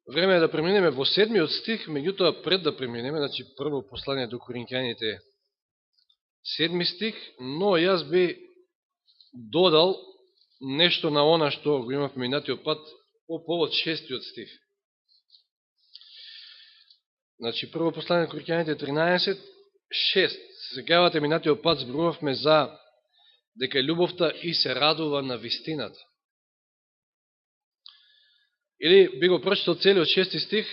Време е да преминеме во 7 стих, меѓутоа пред да преминеме, значи прво послание до Коринќаните 7 стих, но јас би додал нешто на она што го имав минатиот пат по повод 6 стих. Значи прво послание до Коринќаните 13, 6. Секавате минатиот пат зборувавме за дека љубовта и се радува на вистината. Или би го прочитал целиот 6 стих,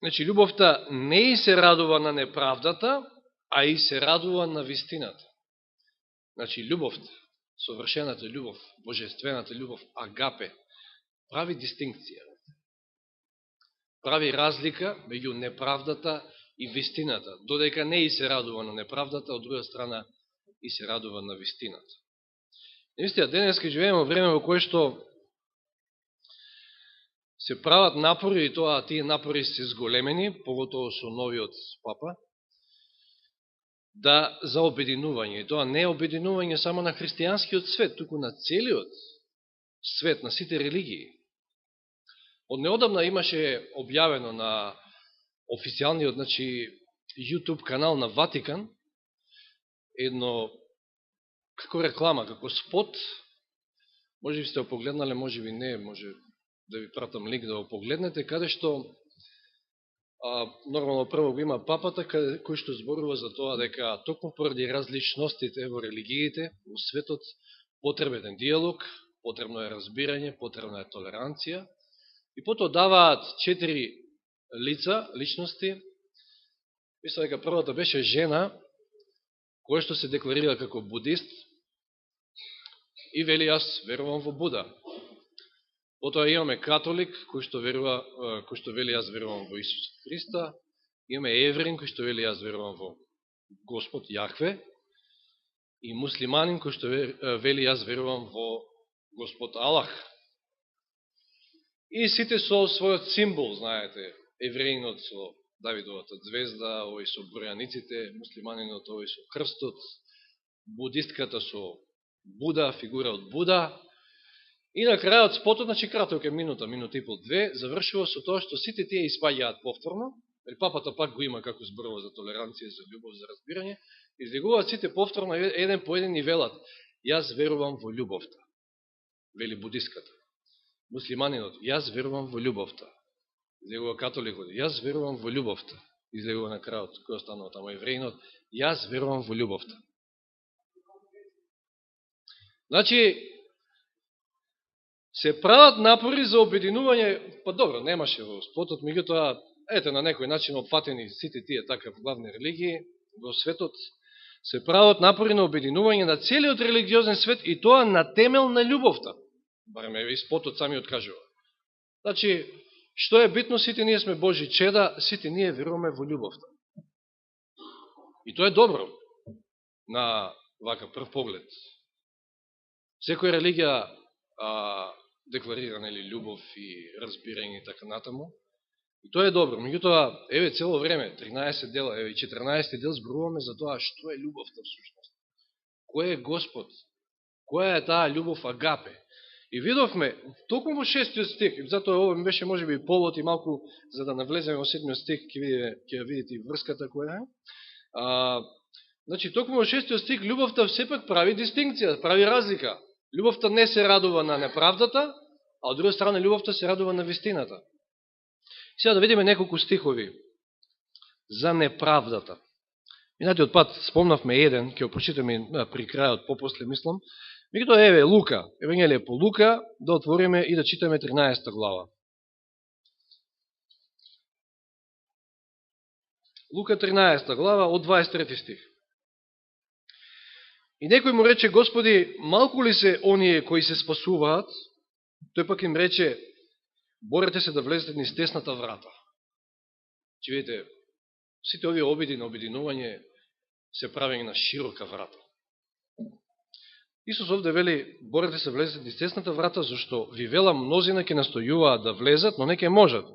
значи љубовта не и се радува на неправдата, а и се радува на вистината. Значи љубовта, совршената љубов, божествената љубов, агапе, прави дистинкција. Прави разлика меѓу неправдата и вистината, додека не и се радува на неправдата, од друга страна и се радува на вистината. Наистина, денес ке живееме во време во кое што се прават напори, и тоа тие напори се зголемени, поготово со новиот папа, да за обединување. И тоа не е обединување само на христијанскиот свет, туку на целиот свет, на сите религии. Од неодамна имаше објавено на официјалниот, значи, YouTube канал на Ватикан, едно, како реклама, како спот, може би сте го погледнале, може би не, може да ви пратам линк да го погледнете, каде што нормално прво го има папата, кој што зборува за тоа дека токму поради различностите во религиите, во светот, потребен е диалог, потребно е разбирање, потребна е толеранција, и потоа даваат 4 лица, личности. Мисля дека првата беше жена, која што се декларира како будист, и вели јас верувам во Буда. Потоа имаме католик, кој што вели јас верувам во Исус Христа, имаме еврин, кој што вели јас верувам во Господ Јахве, и муслиманин, кој што вели јас верувам во Господ Аллах. И сите со својот символ, знаете, евреинот со Давидовата звезда, овој со бројаниците, муслиманинот овој со крстот, будистката со Буда, фигура од Буда. И на крајот спотот, значи краток е минута и пол, 2, завршува со тоа што сите тие испаѓаат повторно, папата пак го има како зборува за толеранција, за љубов, за разбирање, излегуваат сите повторно еден по еден и велат: јас верувам во љубовта, вели будистката. Муслиманинот: јас верувам во љубовта. Излегува католикот: јас верувам во љубовта. Излегува на крајот, кој останува тамо евреинот: јас верувам во љубовта. Значи, се прават напори за обединување, па добро, немаше во спотот, меѓутоа, ете, на некој начин опфатени сите тие така главни религии во светот, се прават напори на обединување на целиот религиозен свет, и тоа на темел на љубовта. Барем и спотот сами откажува. Значи, што е битно, сите ние сме Божи чеда, сите ние веруваме во ľубовта. И тоа е добро на вака прв поглед. Секоја религија декларира, нели, љубов и разбирање и така натаму. И тоа е добро. Меѓутоа, еве цело време, 13 дела, еве 14 дел зборуваме за тоа што е љубовта всушност. Кој е Господ? Која е таа љубов агапе? И видовме, токму во 6 стих, затоа ова беше можеби повод и малку за да навлеземе во 7 стих, ќе видите врската која е. Значи, токму во 6 стих, љубовта сепак прави дистинкција, прави разлика. Љубовта не се радува на неправдата, а од друга страна љубовта се радува на вистината. Сега да видиме неколку стихови за неправдата. Минатиот пат спомнавме еден, ќе го прочитаме при крајот, попосле мислам. Меѓутоа, еве, Лука, Евангелие по Лука, да отвориме и да читаме 13 глава. Лука 13 глава, од 23 стих. И некој му рече: Господи, малку ли се оние кои се спасуваат? Тој пак им рече: борете се да влезете низ тесната врата. Че видите, сите овие обиди на обидинување се правени на широка врата. Исус овде вели: борете се влезете низ тесната врата, зашто ви велам, мнозина ќе настојуваат да влезат, но не ќе можат.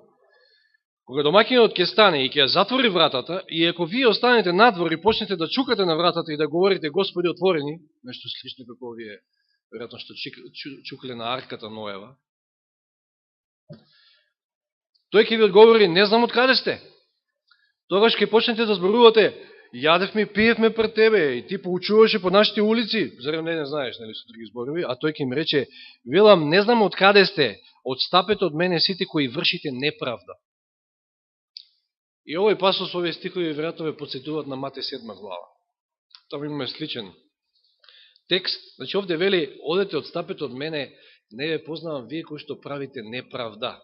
Кога домаќинот ќе стане и ќе затвори вратата, и ако вие останете надвор и почнете да чукате на вратата и да говорите: Господи, отворени, нешто слично како вие, веројатно што чукле на арката Ноева, Тој ќе ви одговори, не знам од каде сте. Тогаш ќе почнете да зборувате, јадевме и пиевме пред тебе и ти поучуваше по нашите улици, зарем не знаеш, нели, со други зборови, а тој ќе им рече, велам, не знам од каде сте, одстапете од мене сите кои вршите неправда. И овој пасос, овие стихови, веројатно ве подсетуваат на Матеј 7 глава. Таму имаме сличен текст. Значи, овде вели, одете, одстапете од мене, не ве познавам вие кои што правите неправда.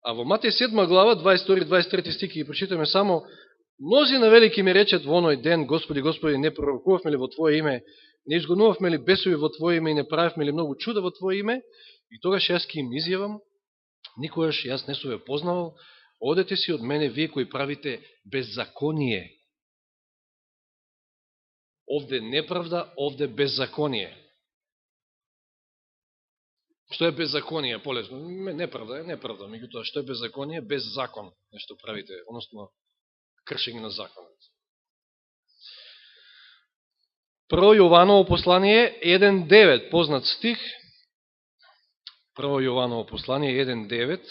А во Матеј 7 глава, 22-23 стихи ги прочитаме само, мнозина вели ќе ми речат во оној ден, Господи, Господи, не пророкувавме ли во Твое име, не изгонувавме ли бесови во Твое име и не правивме ли многу чуда во Твое име, и тогаш јас ќе им изјавам, никогаш јас не сум ве познавал, одете си од мене вие кои правите беззаконие. Овде неправда, овде беззаконие. Што е беззаконие, полесно? Неправда е неправда, меѓутоа што е беззаконие? Без закон, нешто правите, односно кршење на законот. Прво Јованово послание 1.9, познат стих. Прво Јованово послание 1.9.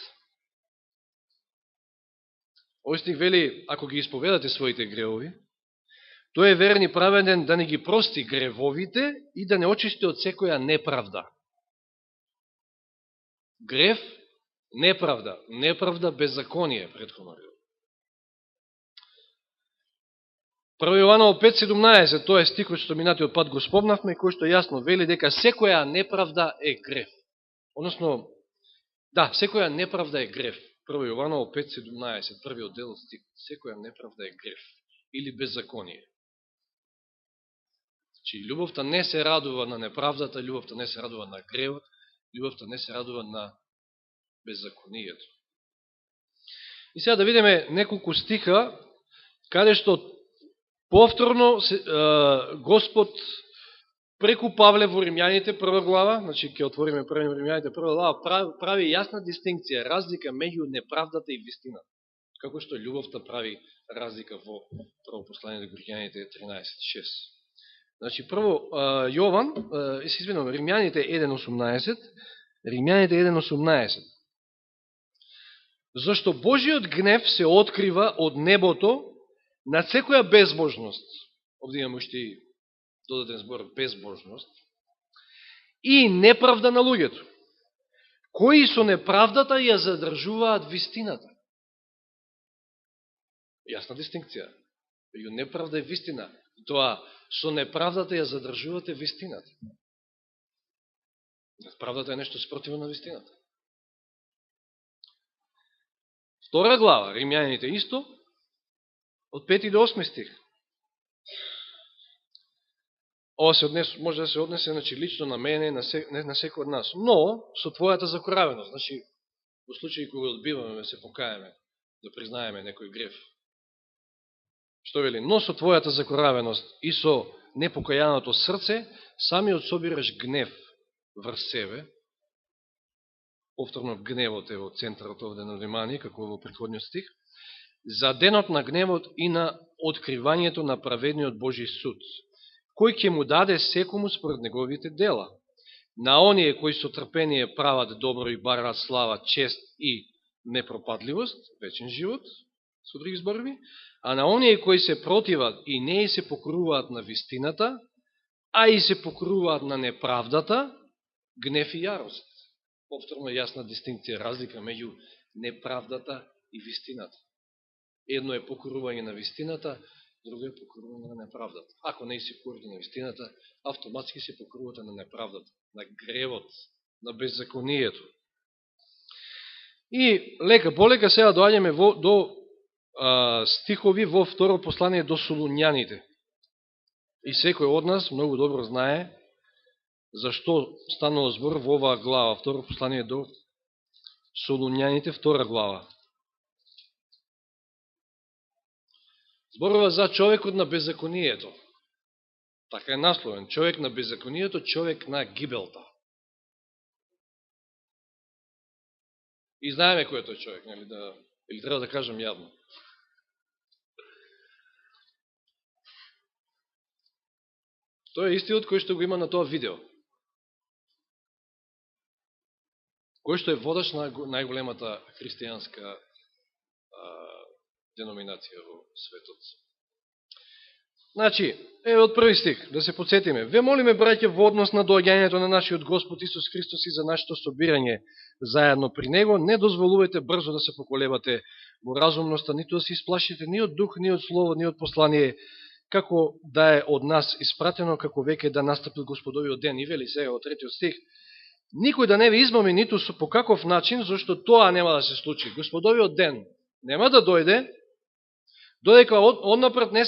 Овој стих вели, ако ги исповедате своите гревови, тој е верен и праведен да не ги прости гревовите и да не очисти од секоја неправда. Грев, неправда, неправда, беззаконие, претходно вели. Прво Јованово 5.17, тоа е стихот што минатиот пат го спомнавме, кој што јасно вели дека секоја неправда е грев. Односно, да, секоја неправда е грев. Прво Јованово 5.17, првиот дел од стихот. Секоја неправда е грев или беззаконие. Значи, љубовта не се радува на неправдата, љубовта не се радува на гревот, љубовта не се радува на беззаконието. И сега да видиме неколку стиха, каде што повторно Господ преку Павле во Римјаните прва глава, значи ќе отвориме прво Римјаните прва глава, прави јасна дистинкција, разлика меѓу неправдата и вистината. Како што љубовта прави разлика во прво послание до Римјаните 13.6. Значи прво Јован, Римјаните 1.18, Римјаните 1.18. Зашто Божиот гнев се открива од небото на секоја безбожност, овде имаме уште и додаден збор безбожност, и неправда на луѓето, кои со неправдата ја задржуваат вистината. Јасна дистинкција. Меѓу неправда и вистина. Тоа со неправдата ја задржувате вистината. Правдата е нешто спротивно на вистината. Втора глава, Римјаните исто, од 5 до 8 стих. Ова се може да се однесе, значи, лично на мене, на секој од нас. Но, со твојата закоравеност, значи, во случај кога одбиваме, се покаеме, да признаеме некој греф. Што вели? Но со твојата закоравеност и со непокајаното срце, самиот собираш гнев врз себе. Повторно гневот е во центарот овде на внимание, како во претходниот стих. За денот на гневот и на откривањето на праведниот Божи суд, кој ќе му даде секому според неговите дела. На оние кои со трпение прават добро и бараат слава, чест и непропадливост, вечен живот, со други зборови, а на оние кои се противат и не се покруваат на вистината, а и се покруваат на неправдата, гнев и јарост. Повторно јасна дистинкција, разлика меѓу неправдата и вистината. Едно е покорување на вистината, друго е покорување на неправдата. Ако не се покорувате на вистината, автоматски се покорувате на неправдата, на гревот, на беззаконието. И лека полека сега доаѓаме до стихови во второ послание до Солуњаните. И секој од нас многу добро знае зашто станува збор во оваа глава, второ послание до Солуњаните, втора глава. Зборува за човекот на беззаконието. Така е насловен. Човек на беззаконието, човек на гибелта. И знаеме кој е тој човек, или треба да кажем јавно. Тој е истиот кој што го има на тоа видео. кој што е водач на најголемата христијанска деноминација во светот. Значи, еве од први стих, да се подсетиме. Ве молиме, браќе, во однос на доаѓањето на нашиот Господ Исус Христос и за нашето собирање заедно при Него, не дозволувајте брзо да се поколебате во разумноста, ниту да се исплашите ни од дух, ни од слово, ни од послание, како да е од нас испратено, како веќе да настапил Господовиот ден. И вели сега од третиот стих, никој да не ви измами ниту по каков начин, зашто тоа нема да се случи. Господовиот ден нема да дојде, додека однапред не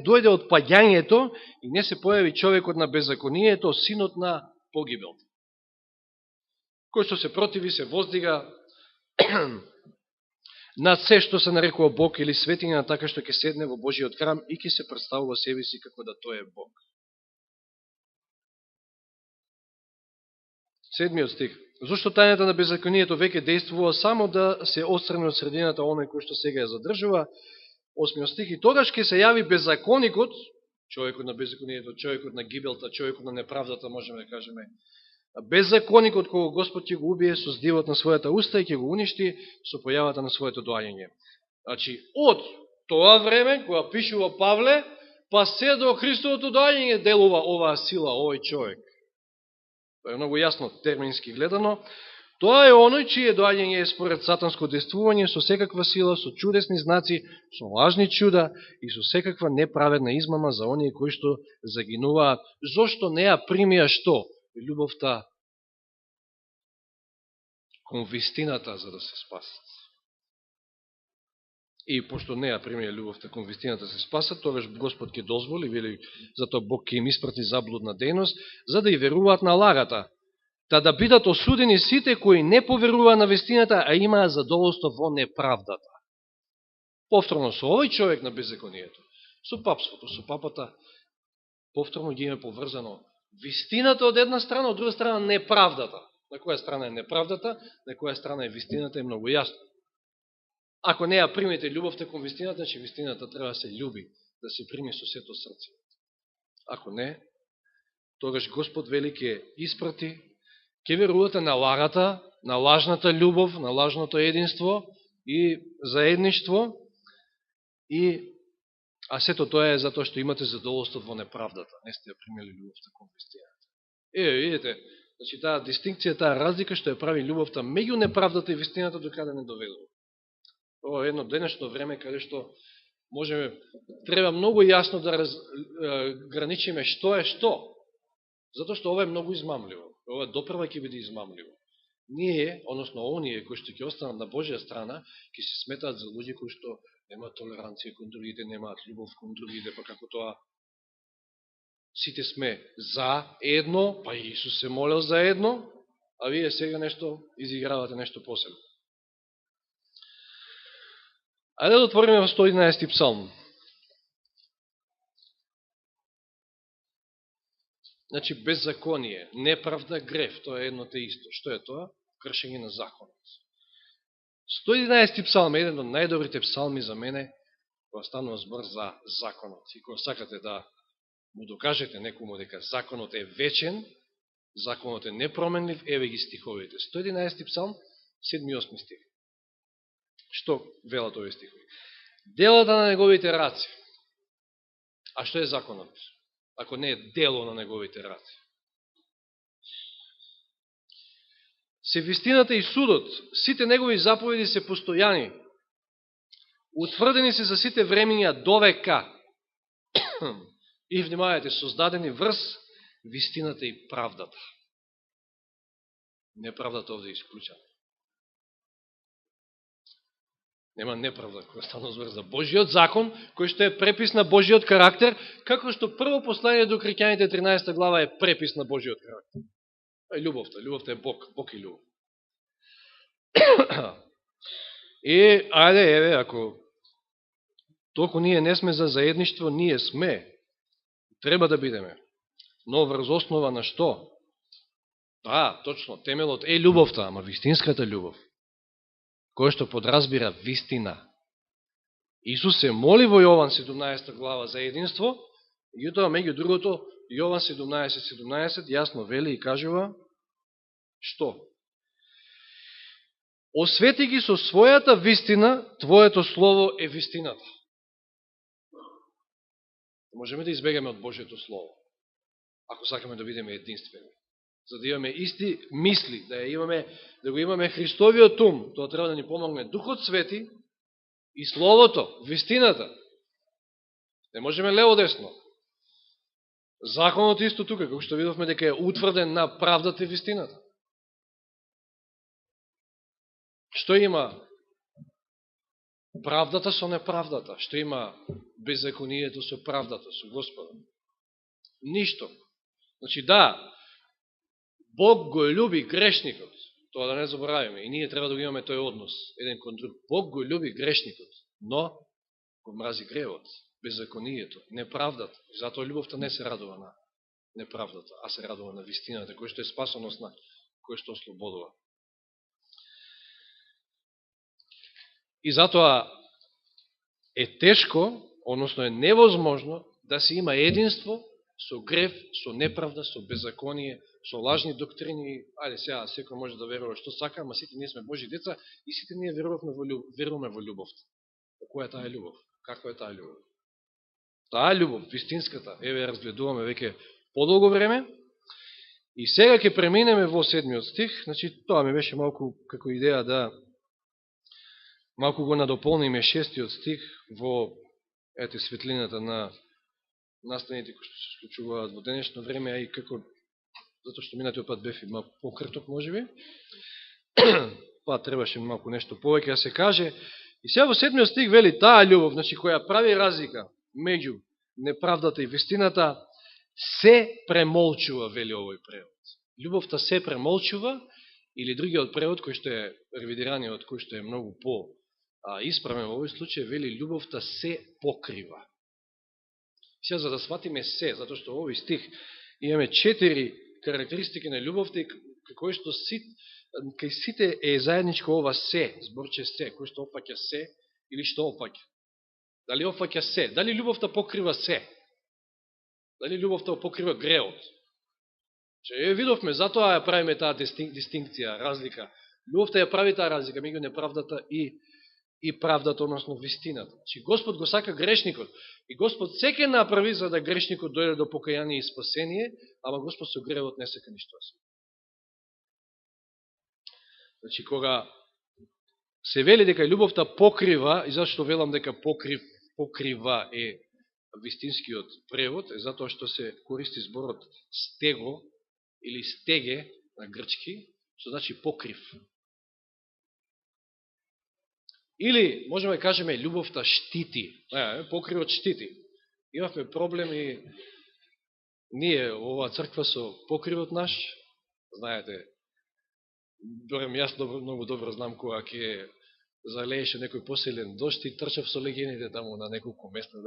дојде од паѓањето и не се појави човекот на беззаконието, синот на погибелта, кој што се противи, се воздига над се што се нарекува Бог или светиња, така што ќе седне во Божиот храм и ќе се представува себе си како да тој е Бог. 7 стих. Зошто тајната на беззаконието веќе действува само да се отстрани од средината оној кој што сега ја задржува. 8 стих. И тогаш ќе се јави беззаконикот, човекот на беззаконието, човекот на гибелта, човекот на неправдата, можеме да кажеме, беззаконикот кога Господ ќе го убие со здивот на својата уста и ќе го уништи со појавата на своето доаѓање. Значи, од тоа време, кога пишува Павле, па се до Христовото доаѓање делува оваа сила, овој човек. Тоа е многу јасно термински гледано. Тоа е оној чие доаѓање е според сатанско действување со секаква сила, со чудесни знаци, со лажни чуда и со секаква неправедна измама за оние кои што загинуваат, зошто не ја примија што? Љубовта кон вистината за да се спасат. И пошто не ја примија љубовта кон вистината да се спасат, тогаш Господ ќе дозволи, вели, затоа Бог ќе им испрати заблудна дејност, за да и веруваат на лагата, да бидат осудени сите кои не поверуваат на вистината, а имаат задоволство во неправдата. Повторно со овој човек на беззаконието, со папството, со папата, повторно ги има поврзано вистината од една страна, од друга страна неправдата. На која страна е неправдата, на која страна е вистината, е многу јасно. Ако не ја примете љубовта кон вистината, значи вистината треба да се љуби, да се прими со сето срце. Ако не, тогаш Господ вели ќе испрати, ќе верувате на лагата, на лажната љубов, на лажното единство и заедништво, а сето тоа е затоа што имате задоволство во неправдата, не сте ја примели љубовта кон вистината. Видите, значи таа дистинкција, таа разлика што ја прави ljubовта меѓу неправдата и вистината до каде не доведува. Ова е едно денешно време каде што треба многу јасно да граничиме што е што. Затоа што ова е многу измамливо. Ова допрва ќе биде измамливо. Ние, односно оние кои што ќе останат на Божја страна, ќе се сметаат за луѓе кои што немаат толеранција кон другите, немаат љубов кон другите, па како тоа сите сме за едно, па и Исус се молел за едно, а вие сега нешто изигравате нешто посебно. Ајде да отвориме во 111 псалм. Значи, беззаконие, неправда, греф, тоа е едно те исто. Што е тоа? Кршење на законот. 111 псалм е еден од најдобрите псалми за мене, кога станува збор за законот. И кога сакате да му докажете некому дека законот е вечен, законот е непроменлив, еве ги стиховите. 111 псалм, 7 и 8 стих. Што велат овие стихови? Делата на неговите раци. А што е законот? Ако не е дело на неговите раци. Се вистината и судот, сите негови заповеди се постојани. Утврдени се за сите времења довека. И внимавајте, создадени врз вистината и правдата. Неправдата овде е исклучена. Нема неправда која станува збор за Божиот закон, кој што е препис на Божиот карактер, како што прво послание до Крикјаните 13 глава е препис на Божиот карактер. Е љубовта. Љубовта е Бог. Бог и љубов. И, ајде, еве, ако толку ние не сме за заедништво, ние сме. Треба да бидеме. Но врз основа на што? Да, точно, темелот е љубовта, ама вистинската љубов, кој што подразбира вистина. Исус се моли во Јован 17 глава за единство, и тоа меѓу другото, Јован 17:17 јасно вели и кажува што? освети ги со својата вистина, Твоето Слово е вистината. Можеме да избегаме од Божието Слово, ако сакаме да бидеме единствени. За да имаме исти мисли, да го имаме Христовиот ум, тоа треба да ни помогне Духот Свети и Словото, вистината. Не можеме лево-десно. Законот исто тука, како што видовме дека е утврден на правдата и вистината. Што има правдата со неправдата? Што има беззаконието со правдата, со Господа? Ништо. Значи да, Бог го љуби грешникот, тоа да не забораваме, и ние треба да го имаме тој однос, еден кон друг. Бог го љуби грешникот, но го мрази гревот, беззаконието, неправдата. И затоа љубовта не се радува на неправдата, а се радува на вистината, кој што е спасоносна, кој што ослободува. И затоа е тешко, односно е невозможно, да се има единство со грев, со неправда, со беззаконие, со лажни доктрини. Ајде сега, секој може да верува што сака, ама сите ние сме Божи деца и сите ние веруваме во љубовта. Која е таа љубов? Каква е таа љубов? Таа љубов, вистинската, еве разгледуваме веќе подолго време. И сега ќе преминеме во 7 стих, значи тоа ми беше малку како идеја да малку го надополниме 6 стих во светлината на настаните кои што се случуваат во денешно време, а и како, затоа што минатиот пат бев и малку покрток, можеби, па требаше малку нешто повеќе да се каже. И сега во 7 стих вели таа љубов, значи која прави разлика меѓу неправдата и вистината, се премолчува, вели овој превод. Љубовта се премолчува, или другиот превод, кој што е ревидираниот, кој што е многу по-исправен во овој случај, вели љубовта се покрива. Сега за да сватиме се, затоа што во овој стих имаме 4 карактеристики на љубовта и кој што кај сите е заедничко ова се, зборче се, кој што опфаќа се или што опфаќа. Дали опфаќа се? Дали љубовта покрива се? Дали љубовта покрива греот? Че видовме, затоа ја правиме таа дистинкција, разлика. Љубовта ја прави таа разлика меѓу неправдата и правдата, односно вистината. Че Господ го сака грешникот. И Господ секе направи за да грешникот дојде до покаяние и спасение, ама Господ со гревот не сака ништо. Значи, кога се вели дека љубовта покрива, и зашто велам дека покрива е вистинскиот превод, е затоа што се користи зборот стего или стеге на грчки, што значи покрив. Или, можеме да кажеме, љубовта штити. Покривот штити. Имавме проблеми ние, оваа црква, со покривот наш. Знаете, јас многу добро знам кога ќе залееше некој посилен дожд и трчав со легените таму на неколку места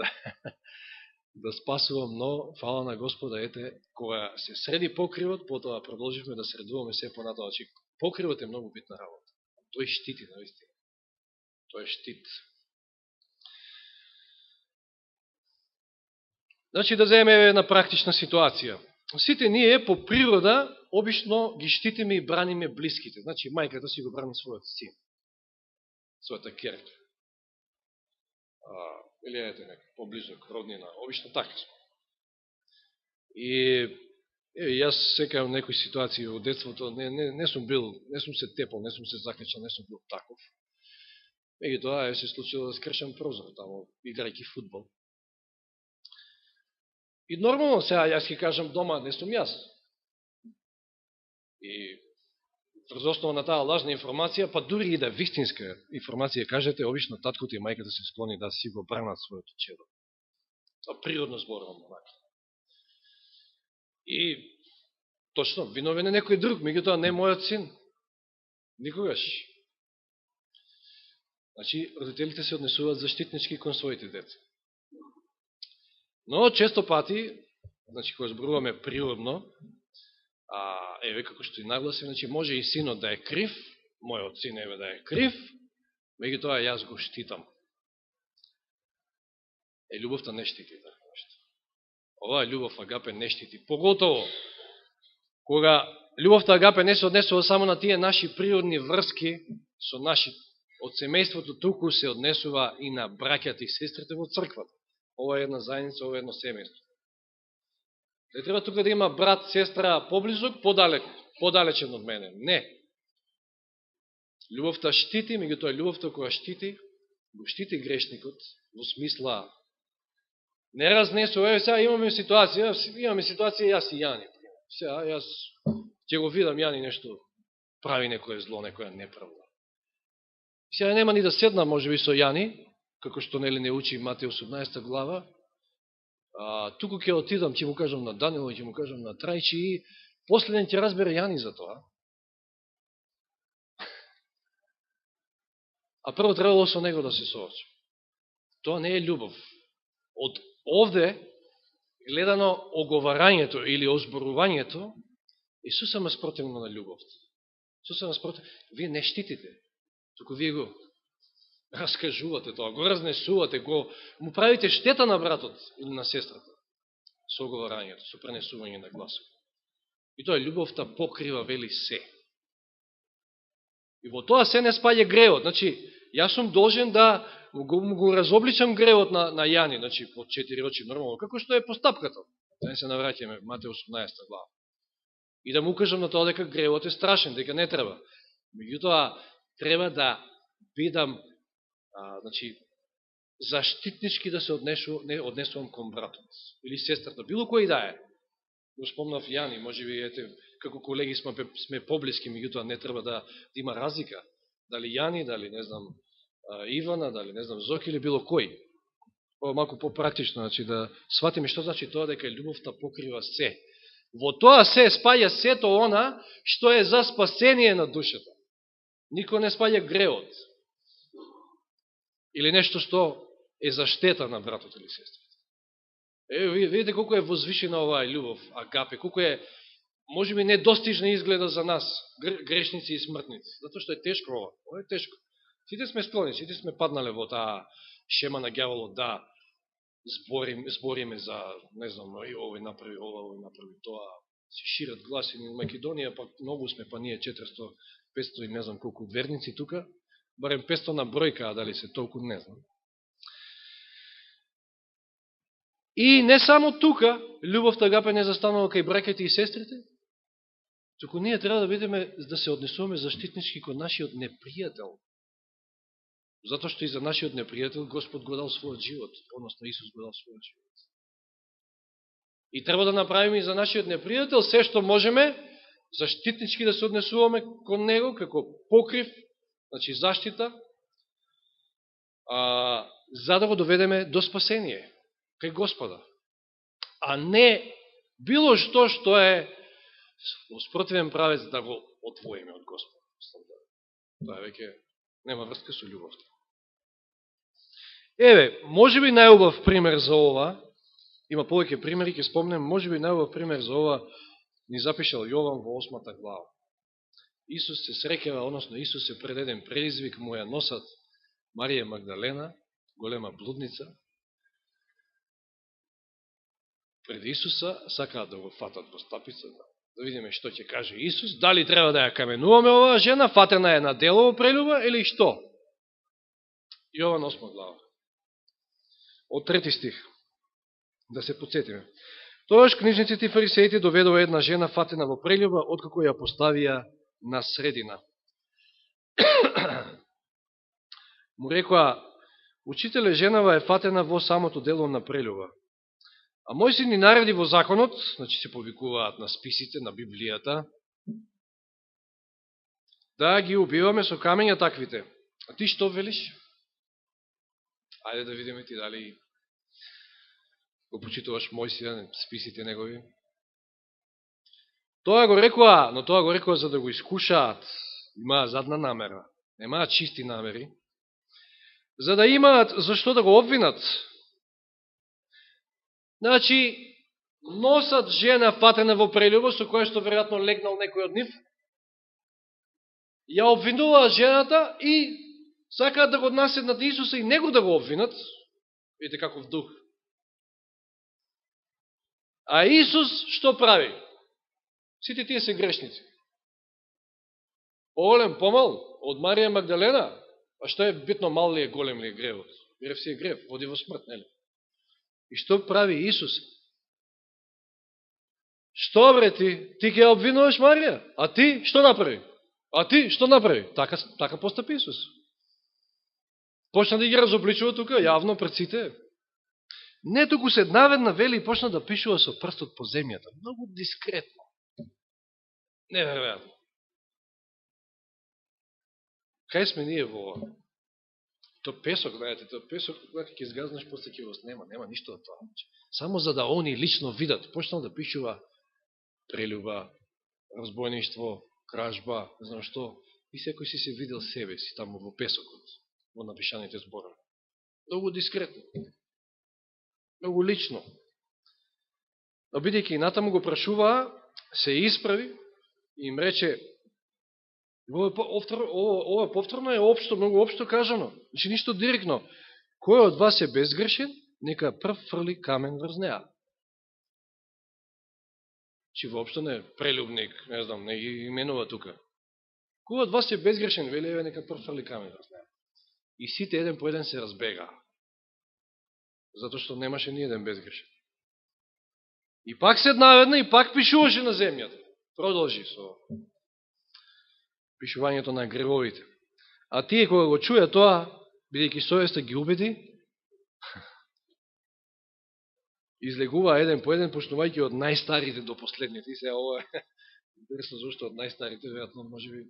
да спасувам, но, фала на Господа, кога се среди покривот, потоа продолживме да средуваме се понатоа. Покривот е многу битна работа. Тој штити, наистина. Тој е штит. Значи, да земеме една практична ситуација. Сите ние по природа обично ги штитиме и браниме блиските. Значи, мајката си го брани својот син, својата керка. Или нека поблизок роднина. Обично така сме. И јас секам некои ситуации во детството не сум се тепал, не сум се закачал, не сум бил таков. Меѓутоа се случило да скршам прозор тамо, играјќи фудбал. И нормално, сега јас ќе кажам дома, не сум јас. И врз основа на таа лажна информација, па дури и да вистинска информација кажете, обично таткото и мајката се склони да си го бранат своето чедо. Тоа природно зборувам. И точно, виновен е некој друг, меѓутоа не мојот син. Никогаш. Значи, родителите се однесуваат заштитнички кон своите деца. Но, често пати, значи, кога зборуваме природно, еве, како што и нагласи, значи, може и синот да е крив, мојот син еве да е крив, меѓутоа јас го штитам. Љубовта не штити така нешто. Оваа љубов агапе не штити. Поготово, кога љубовта агапе не се однесува само на тие наши природни врски, со наши, од семејството, туку се однесува и на браќата и сестрите во црквата. Ова е една заедница, ова е едно семејство. Не треба тука да има брат, сестра поблизок, подалечен од мене. Не. Љубовта штити, меѓутоа љубовта која штити, го штити грешникот, во смисла не разнесува. Еве сега имаме ситуација јас и Јани. Сега јас ќе го видам Јани нешто прави некој зло, некоја неправда. Сега нема ни да седна можеби со Јани, како што не учи Матеј 18 глава. Туку ќе отидам, ќе му кажам на Данило, ќе му кажам на Трајчи и последен ќе разбере Јани за тоа. А прво требало со него да се соочи. Тоа не е љубов. Од овде, гледано оговарањето или озборувањето, Исус е спротивно на љубовта. Исус е спротивно. Вие не штитите, туку вие го раскажувате тоа, го разнесувате, му правите штета на братот или на сестрата со оговарањето, со пренесување на гласот. И тоа љубовта покрива, вели, се. И во тоа се не спаѓа гревот. Значи, јас сум должен да го разобличам гревот на Јани, значи, по 4 очи нормално, како што е постапката. Да не се навраќаме, Матеј 18 глава. И да му кажам на тоа дека гревот е страшен, дека не треба. Меѓутоа, треба да бидам значи, заштитнички да се однесувам кон братот или сестрата, било кој да е. Го спомнав Јани, може би, како колеги сме поблиски, меѓутоа не треба да има разлика. Дали Јани, дали, не знам, Ивана, дали, не знам, Зоки или било кој. Ова малку попрактично, значи, да сватиме што значи тоа дека љубовта покрива се. Во тоа се спаѓа сето она што е за спасение на душата. Никој не спаѓа греот. Или нешто што е за штета на братот или сестрата. Видите колко е возвишена оваа љубов, агапе, колко е, може би, недостижна изгледа за нас, грешници и смртници. Затоа што е тешко ова. Ова е тешко. Сите сме склони, сите сме паднале во таа шема на ѓаволот, да збориме за, не знам, овој направи ова, овој направи тоа, се шират гласини во Македонија, па многу сме, па ние 400, 500 и не знам колку верници тука, барем 500 на бројка, а дали се толку, не знам. И не само тука, љубовта агапе не застанува кај браќите и сестрите, туку ние треба да бидеме, да се однесуваме заштитнички кон нашиот непријател. Затоа што и за нашиот непријател Господ го дал својот живот, односно Исус го дал својот живот. И треба да направиме и за нашиот непријател се што можеме, заштитнички да се однесуваме кон него, како покрив, значи заштита, за да го доведеме до спасение кај Господа. А не било што е во спротивен правец да го отвоиме од Господа. Тоа веќе нема врска со љубовта. Еве, може би најубав пример за ова, има повеќе примери, ќе спомнем, може би најубав пример за ова ни запишал Јован во 8 глава. Исус се среќава, односно Исус се пред еден предизвик, му ја носат Марија Магдалена, голема блудница. Пред Исуса сакаат да го фатат во стапица, да видиме што ќе каже Исус, дали треба да ја каменуваме оваа жена, фатена е на дело во прелюба, или што? Јован 8 глава. Од 3 стих. Да се подсетиме. Тогаш книжниците и фарисеите доведува една жена фатена во прелюба, откако ја поставија на средина. Му рекоа, учителе, женава е фатена во самото дело на прелюба. А Мојсей ни нареди во законот, значи се повикуваат на списите, на Библијата, да ги убиваме со камења таквите. А ти што велиш? Ајде да видиме ти дали го почитуваш Мојсија, списите негови. Тоа го рекоа, но тоа го рекоа за да го искушаат. Имаа задна намера. Немаа чисти намери. За да имаат зашто да го обвинат. Значи, носат жена фатена во прелюба, со која што веројатно легнал некој од нив, ја обвинуваат жената и сакаат да го наседнат Исуса и него да го обвинат. Видите каков дух. А Исус што прави? Сите тие се грешници. Оголем помал од Марија Магдалена. А што е битно, мал ли е, голем ли е гревот? Грев си е грев, води во смрт, нели? И што прави Исус? Што бре ти? Ти ќе обвинуваш Марија? А ти што направи? А ти што направи? Така постапи Исус. Почна да ги разобличува тука, јавно пред сите. Не, туку се наведна вели и почна да пишува со прстот по земјата. Многу дискретно. Неверојатно. Кај сме ние во ова? То песок, знаете, то песок, кога ќе изгазнеш, после ќе го снема, нема ништо од тоа. Само за да они лично видат, почнал да пишува прелюба, разбойништво, кражба, не знам што, и секој си се видел себе си таму во песокот, во напишаните зборови. Многу дискретно. Многу лично. Но бидејќи и натаму го прашуваа, се исправи и им рече, ова повторно е општо, многу општо кажано. Значи ништо директно. Кој од вас е безгрешен, нека прв фрли камен врз неа. Чи воопшто не прелюбник, не знам, не ги именува тука. Кој од вас е безгрешен, вели, еве нека прв фрли камен врз неа. И сите еден по еден се разбегаа. Затоа што немаше ни еден безгрешен. И пак седна една и пак пишуваше на земјата. Продолжи со пишувањето на гревовите. А тие кога го чуја тоа, бидејќи совеста ги убеди, излегува еден по еден, почнувајќи од најстарите до последните. И сега ова е интересно зашто од најстарите, веројатно можеби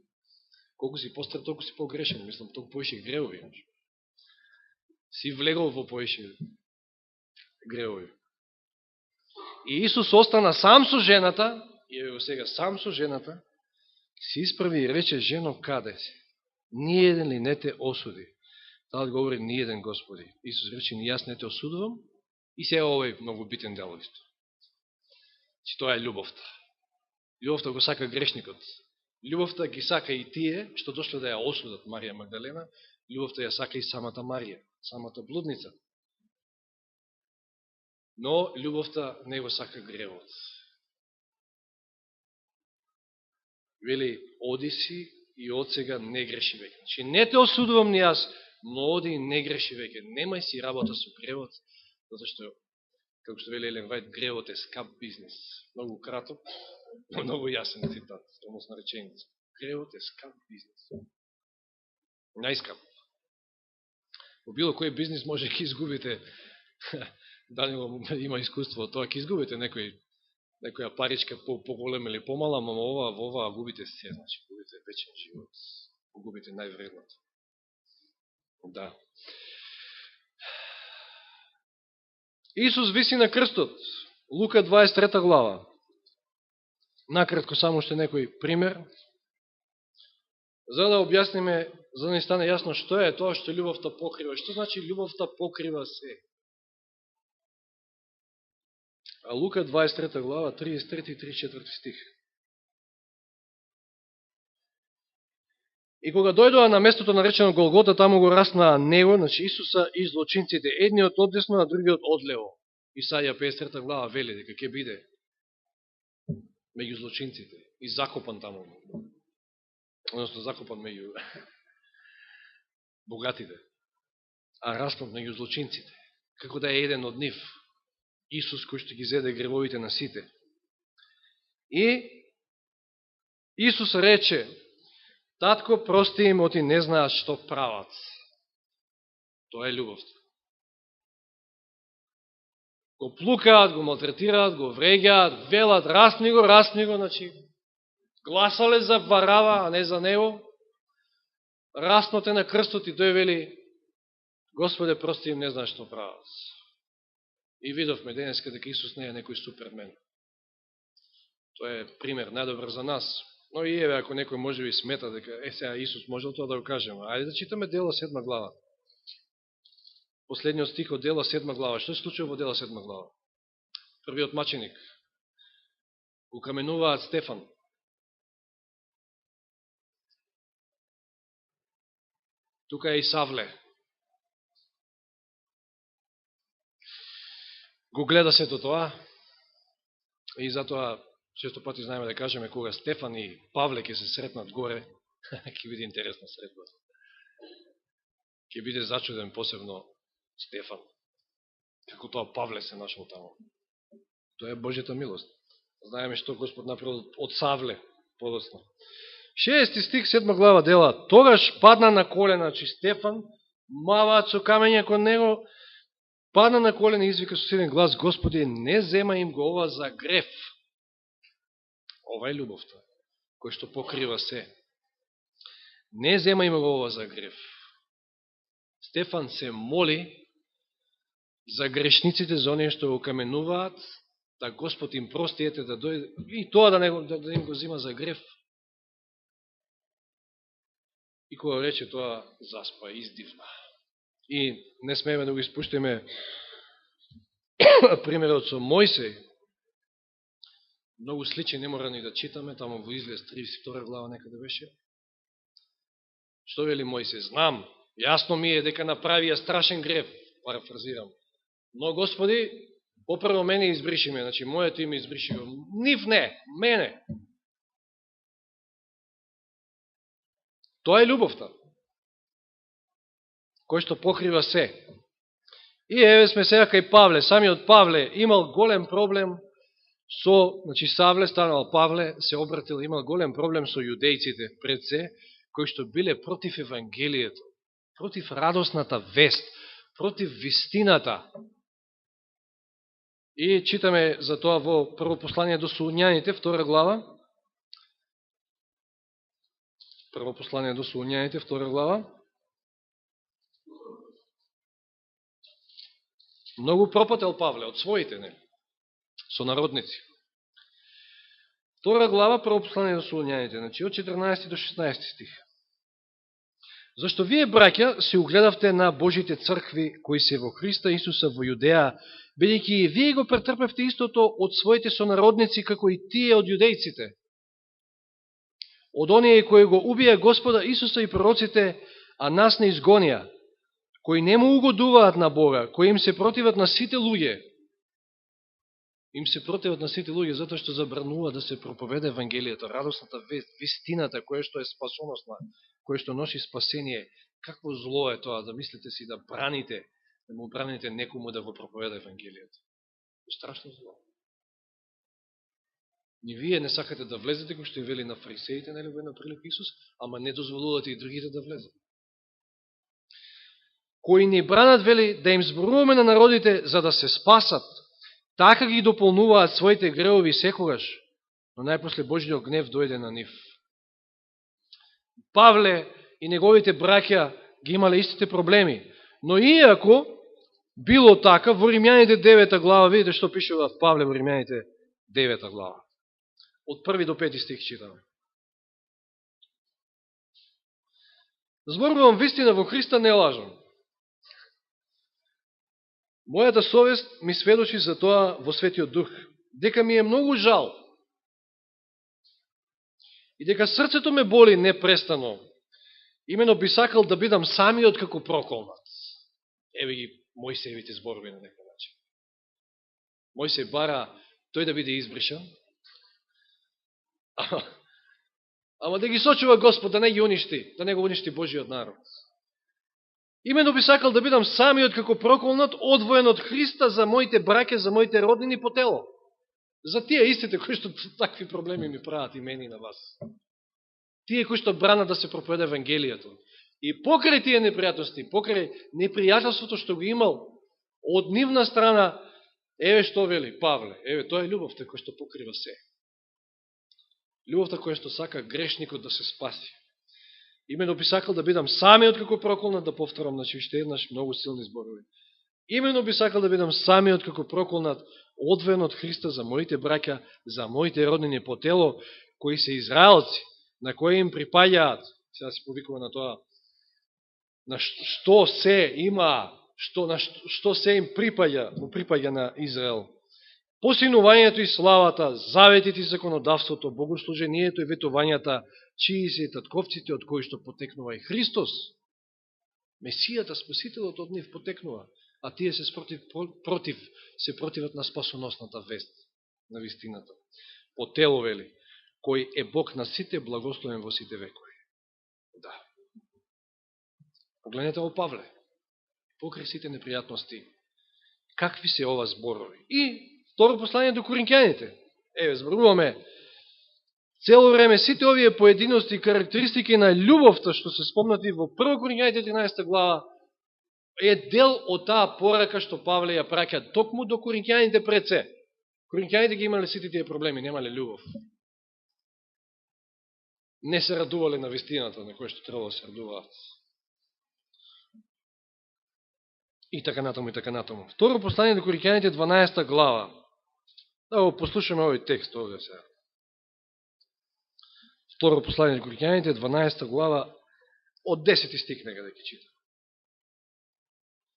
колку си постар, толку си погрешен, мислам, толку поише гревови. Си влегол во поише гревови. И Исус остана сам со жената, и ево сега сам со жената, се исправи и рече, жено, каде си? Ниеден ли не те осуди? Таа одговори, ниеден, Господи. Исус рече, ни јас не те осудувам. И сега овој многу битен дел исто. Че тоа е љубовта. Љубовта го сака грешникот. Љубовта ги сака и тие, што дошле да ја осудат Марија Магдалена. Љубовта ја сака и самата Марија, самата блудница. Но љубовта не го сака гревот. Вели, оди си и од сега не греши веќе. Значи, не те осудувам ни јас, но оди и не греши веќе. Немај си работа со гревот, затоа што, како што вели Елен Вајд, гревот е скап бизнес. Многу краток, многу јасен цитат, односно реченица. Гревот е скап бизнес. Најскап. Во било кој бизнес може ќе изгубите, Данило има искуство од тоа, ќе изгубите некоја паричка поголема или помала, но во ова губите се, значи, губите вечен живот, губите највредното. Да. Исус виси на крстот, Лука 23 глава. Накратко само уште некој пример, за да објасниме, за да ни стане јасно што е тоа што љубовта покрива. Што значи љубовта покрива се? А Лука 23 глава, 33 и 34 стих. И кога дојдоа на местото наречено Голгота, таму го раснаа него, значи Исуса и злочинците, едниот одесно, а другиот одлево. Исаја 53 глава вели дека ќе биде меѓу злочинците и закопан таму. Односно закопан меѓу богатите, а распнат меѓу злочинците. Како да е еден од нив. Исус кој што ги зеде гревовите на сите. И Исус рече, татко, прости им, оти не знаат што прават. Тоа е љубовта. Го плукаат, го малтретираат, го вреѓаат, велат, расни го, значи, гласале за Варава, а не за него. Расноте на крстот и тој вели, Господе, прости им, не знаат што прават. И видовме денеска дека Исус не е некој супермен. Тоа е пример најдобар за нас. Но и еве, ако некој може би смета дека сега Исус можел тоа да го кажеме. Ајде да читаме Дела 7 глава. Последниот стих од Дела 7 глава. Што се случува во Дела 7 глава? Првиот маченик. Го каменуваат Стефан. Тука е и Савле. Го гледа сето тоа и затоа често пати знаеме да кажеме кога Стефан и Павле ќе се сретнат горе, Ќе биде интересна средба. Ќе биде зачуден посебно Стефан. Како тоа Павле се нашол тамо. Тоа е Божјата милост. Знаеме што Господ направил од Савле подоцна. 6 стих, 7 глава Дела. Тогаш падна на колена, че Стефан, маваат со камења кон него, падна на колена и извика со силен глас: Господи, не зема им го ова за греф. Ова е љубовта, кој што покрива се. Не зема им го ова за греф. Стефан се моли за грешниците, за оние што го каменуваат, да Господ им прости, ете да дојде, и тоа да им го зима за греф. И кога рече тоа, заспа, издивна. И не смееме да го испуштиме примерот со Мојсей. Многу сличи не мора ни да читаме, тамо во Излез 32 глава некаде беше. Што вели Мојсей? Знам, јасно ми е дека направија страшен греф, парафразирам. Но, Господи, попрво мене избриши ме, значи моето име избриши го. Нив не, мене. Тоа е љубовта, кој што покрива се. И еве сме сега кај Павле. Самиот Павле имал голем проблем со, значи Савле станал Павле, се обратил, имал голем проблем со јудејците пред се, кои што биле против Евангелието, против радосната вест, против вистината. И читаме за тоа во прво послание до Солуњаните, 2 глава. Прво послание до Солуњаните, 2 глава. Многу пропател Павле од своите, не? Сонародници. 2 глава, прво послание до Солуњаните, значи од 14 до 16 стих. Зашто вие, браќа, се угледавте на Божите цркви, кои се во Христа Исуса во Јудеја, бидејќи и вие го претрпевте истото од своите сонародници, како и тие од јудејците. Од оние кои го убија Господа Исуса и пророците, а нас не изгонија, кои не му угодуваат на Бога, кои им се противат на сите луѓе. Им се противат на сите луѓе затоа што забранува да се проповеда Евангелието, радосната вест, вистината, која што е спасоносна, која што носи спасение. Какво зло е тоа да мислите си да браните, да му браните некому да го проповеда Евангелието. Е страшно зло. Ни вие не сакате да влезете, кој што и вели на фарисеите, нели во една прилика Исус, ама не дозволувате и другите да влезат. Кои ни бранат, вели, да им зборуваме на народите за да се спасат, така ги дополнуваат своите греови секогаш, но најпосле Божиот гнев дојде на нив. Павле и неговите браќа ги имале истите проблеми, но иако било така, во Римјаните 9 глава, видите што пише во Павле во Римјаните 9 глава. Од 1 до 5 стих читаме. Зборувам вистина во Христа, не лажам. Мојата совест ми сведочи за тоа во Светиот Дух, дека ми е многу жал и дека срцето ме боли непрестано. Имено би сакал да бидам самиот како проколнат. Еве ги Мојсеевите зборови на некој начин. Мојсей бара тој да биде избришан, ама да ги сочува Господ, да не ги уништи, да не го уништи Божиот народ. Имено би сакал да бидам самиот како проколнат, одвоен од Христа за моите браке, за моите роднини по тело. За тие истите кои што такви проблеми ми прават и мене и на вас. Тие кои што бранат да се проповеда Евангелието. И покрај тие непријатности, покрај непријателството што го имал од нивна страна, еве што вели Павле, еве тоа е љубовта која што покрива се. Љубовта која што сака грешникот да се спаси. Имено би сакал да бидам самиот како проколнат, да повторам, значи уште еднаш многу силни зборови. Имено би сакал да бидам самиот како проколнат, одвоен од Христа за моите браќа, за моите роднини по тело, кои се израелци, на кои им припаѓаат, сега се повикува на тоа, на што се има, што се им припаѓа, му припаѓа на Израел. Посинувањето и славата, заветите и законодавството, богослужението и ветувањата, чии се и татковците од кои што потекнува и Христос. Месијата, Спасителот од нив потекнува, а тие се противат на спасоносната вест, на вистината. По тело, вели, кој е Бог на сите, благословен во сите векови. Погледнете во Павле. Покрај сите непријатности. Какви се ова зборови? И второ послание до Коринќаните. Еве, зборуваме цело време сите овие поединости и карактеристики на љубовта што се спомнати во 1 Коринќаните 13 глава е дел од таа порака што Павле ја праќа токму до Коринќаните пред се. Коринќаните ги имале сите тие проблеми, немале љубов. Не се радувале на вистината на која што требало да се радуваат. И така натаму, и така натаму. Второ послание до Коринќаните 12 глава. Да го послушаме овој текст овде сега. Второ послание до Коринќаните 12 глава од 10 стих нека да ги чита.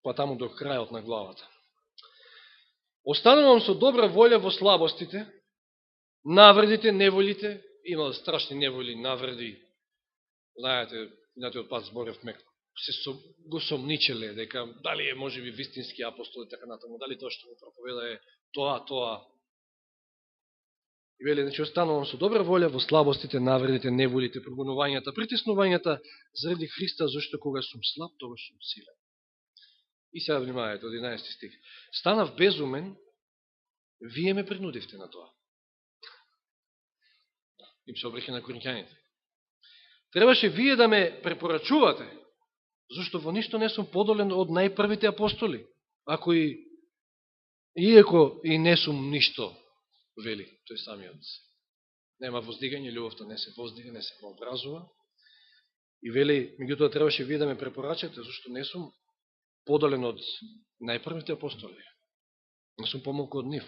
Па таму до крајот на главата. Останувам со добра волја во слабостите, навредите, неволите, имал страшни неволи, навреди. Знаете, од пат зборевме, го сомничеле, дека дали е можеби вистински апостол и така натаму, дали тоа што го проповеда е тоа. И вели, значи, останувам со добра волја во слабостите, навредите, неволите, прогонувањата, притеснувањата заради Христа, зашто кога сум слаб, тогаш сум силен. И сега внимавајте, од 11 стих. Станав безумен, вие ме принудивте на тоа. Им се обрехи на коринќаните. Требаше вие да ме препорачувате, зашто во ништо не сум подолен од најпрвите апостоли. Ако иако и не сум ништо, вели тој самиот. Нема воздигање, љубовта не се воздига, не се вообразува. И вели, меѓутоа требаше вие да ме препорачате, зашто не сум подолен од најпрвите апостоли. Не сум помалку од нив.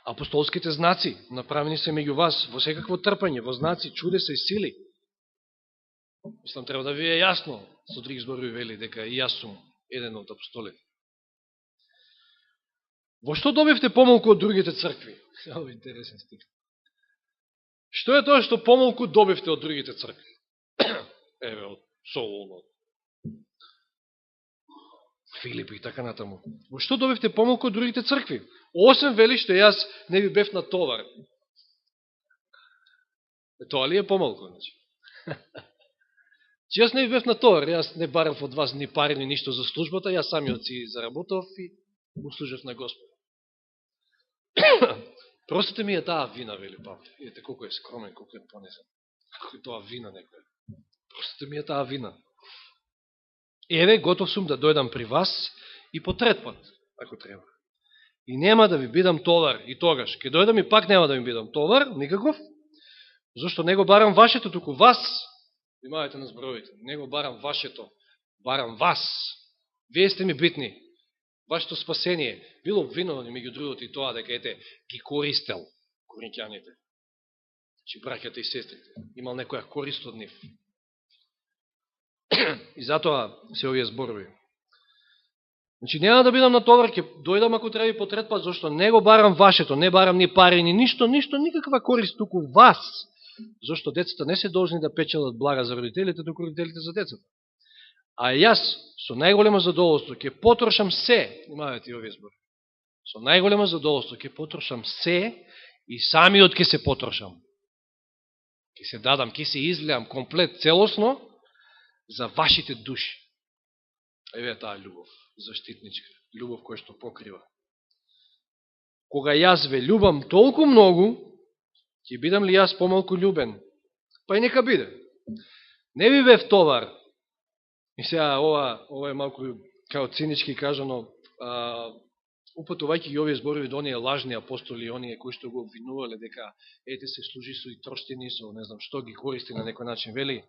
Апостолските знаци направени се меѓу вас во секакво трпање, во знаци, чудеса и сили. Мислам, треба да ви е јасно, со други зборови вели, дека и јас сум еден од апостолите. Во што добивте помалку од другите цркви? Ово интересен стих. Што е тоа што помалку добивте од другите цркви? Еве, од Солун, од Филип и така натаму. Во што добивте помалку од другите цркви? Освен вели што јас не ви бев на товар. Тоа ли е помалку? Значи? Че јас не ви бев на товар, јас не барав од вас ни пари, ни ништо за службата, јас самиот си заработав и му служев на Господ. Простите ми е таа вина, вели Павле. Видите колко е скромен, колко е понесен. Како е тоа вина некоја. Простите ми е таа вина. Еве, готов сум да дојдам при вас и по трет пат, ако треба. И нема да ви бидам товар. И тогаш, ке дојдам и пак нема да ви бидам товар, никаков, зашто не го барам вашето, туку вас. Внимавајте на зборовите. Не го барам вашето, барам вас. Вие сте ми битни. Вашето спасение. Било обвиновано меѓу другото и тоа дека ете ги користел коринќаните. Чи браќата и сестрите. Имал некоја корист од нив. И затоа се овие зборови. Значи, нема да бидам на товар, ќе дојдам ако треба и по трет пат, зашто не го барам вашето, не барам ни пари, ни ништо, никаква корист, туку вас. Зашто децата не се должни да печелат блага за родителите, туку родителите за децата. А јас, со најголемо задоволство, ќе потрошам се, имавате и овие збори, со најголемо задоволство ќе потрошам се и самиот ќе се потрошам. Ќе се дадам, ќе се излеам комплет, целосно, за вашите души. Еве таа љубов, заштитничка, љубов која што покрива. Кога јас ве љубам толку многу, ќе бидам ли јас помалку љубен? Па и нека биде. Не ви бев товар. И сега ова е малку као цинички кажано, упатувајќи ги овие зборови до оние лажни апостоли, оние кои што го обвинувале дека ете се служи со и троштини, со не знам што ги користи на некој начин, вели.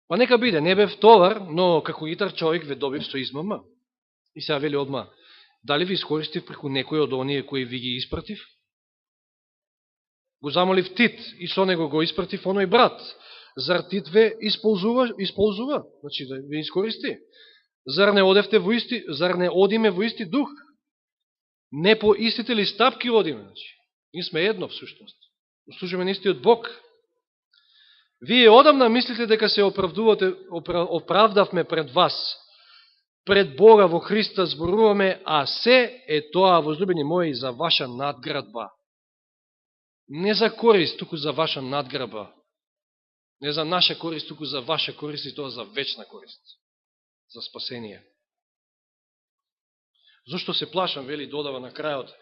Па нека биде, не бев товар, но како итар човек ве добив со измама. И сега вели одма, дали ви искористив преку некој од оние кои ви ги испратив? Го замолив Тит и со него го испратив оној брат. Зар Тит ве исползува? Значи да ви искористи. Зар не одиме во исти дух? Не по истите ли стапки одиме? Значи, ние сме едно всушност. Служиме на истиот Бог. Вие одамна мислите дека се оправдавме пред вас, пред Бога во Христа зборуваме, а се е тоа, возлюбени мои, за ваша надградба. Не за корист, туку за ваша надградба. Не за наша корист, туку за ваша корист и тоа за вечна корист. За спасение. Зошто се плашам, вели, додава на крајот,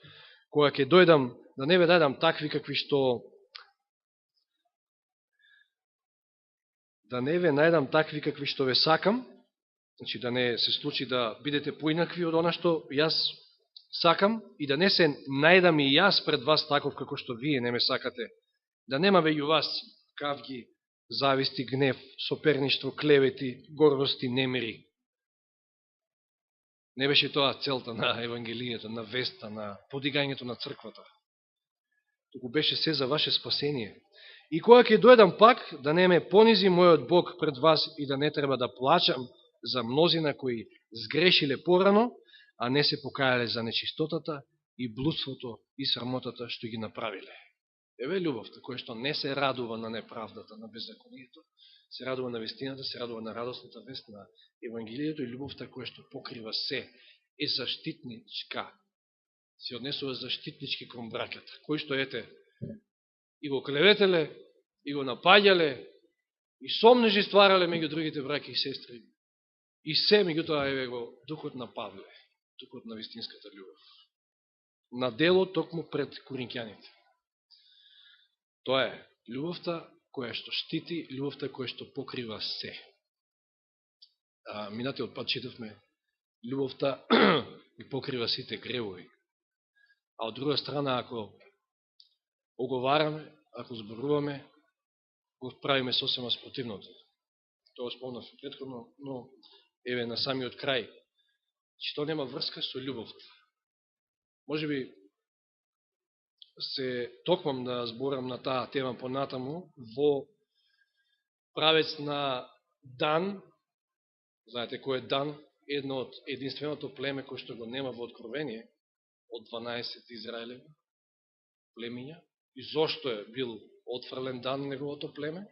кога ќе дојдам, да не ве најдам такви какви што ве сакам, значи да не се случи да бидете поинакви од она што јас сакам и да не се најдам и јас пред вас таков како што вие не ме сакате, да нема веќе вас кавги, зависти, гнев, соперништво, клевети, гордости, немири. Не беше тоа целта на Евангелието, на веста, на подигањето на црквата. Туку беше се за ваше спасение. И кога ќе дојдам пак, да не ме понизи мојот Бог пред вас и да не треба да плачам за мнозина кои сгрешиле порано, а не се покаяле за нечистотата и блудството и срамотата што ги направиле. Еве љубовта, која што не се радува на неправдата, на беззаконието, се радува на вестината, се радува на радостната вест на Евангелието и љубовта која што покрива се, е заштитничка, се однесува заштитнички кон браќата, кои што ете, и го клеветеле, и го напаѓале, и сомнежи стварале меѓу другите браќи и сестри. И се, меѓутоа, еве го духот на Павле, духот на вистинската љубов. На дело токму пред коринќаните. Тоа е љубовта која што штити, љубовта која што покрива се. Минатиот пат читавме, љубовта ги покрива сите гревови. А од друга страна, ако оговараме, ако зборуваме, го правиме сосема спротивното. Тоа спомнав претходно, но еве на самиот крај, че тоа нема врска со љубовта. Може би се токмам да зборам на таа тема понатаму во правец на Дан. Знаете кој е Дан? Едно од единственото племе кој што го нема во Откровение од 12 Израелеви племиња. И зошто е бил отфрлен Дан неговото племе?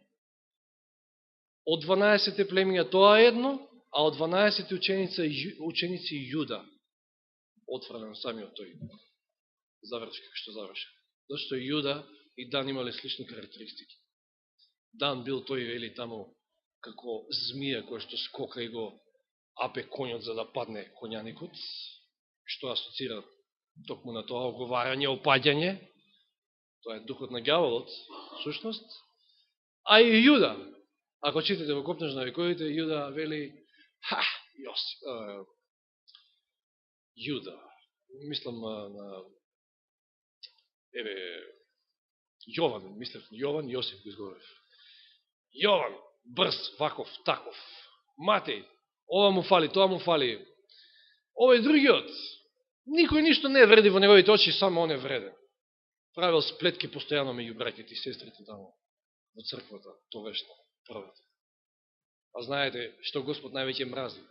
Од 12 племиња тоа е едно, а од 12 ученици Јуда отфрлен самиот тој. Заврши како што заврши. Зашто Јуда и Дан имале слични карактеристики. Дан бил тој, вели таму, како змија која што скока и го апе конјот за да падне конјаникот, што асоцира токму на тоа оговарање, опаѓање. Тоа е духот на ѓаволот, сушност. А и Јуда, ако читате во Копнеж на вековите, Јуда вели, Јуда, мислам на Јован, мислев Јован, Јосиф го изговорив. Јован, брз, ваков, таков. Матеј, ова му фали, тоа му фали. Овој другиот, никој ништо не вреди во неговите очи, само он е вреден. Правил сплетки постојано меѓу браќите и сестрите таму во црквата, тогашна, првата. А знаете што Господ највеќе мрази?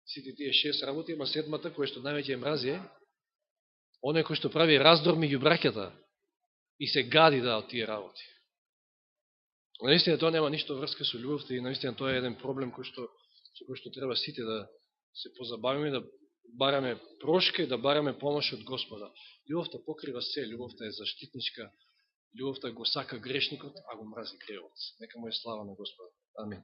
Сите тие 6 работи, ама 7-та, која што највеќе мрази е оној кој што прави раздор меѓу браќата и се гади од тие работи. Наистина тоа нема ништо врска со љубовта и наистина тоа е еден проблем со кој што треба сите да се позабавиме, да бараме прошка и да бараме помош од Господа. Љубовта покрива се, љубовта е заштитничка, љубовта го сака грешникот, а го мрази гревот. Нека му е слава на Господа. Амин.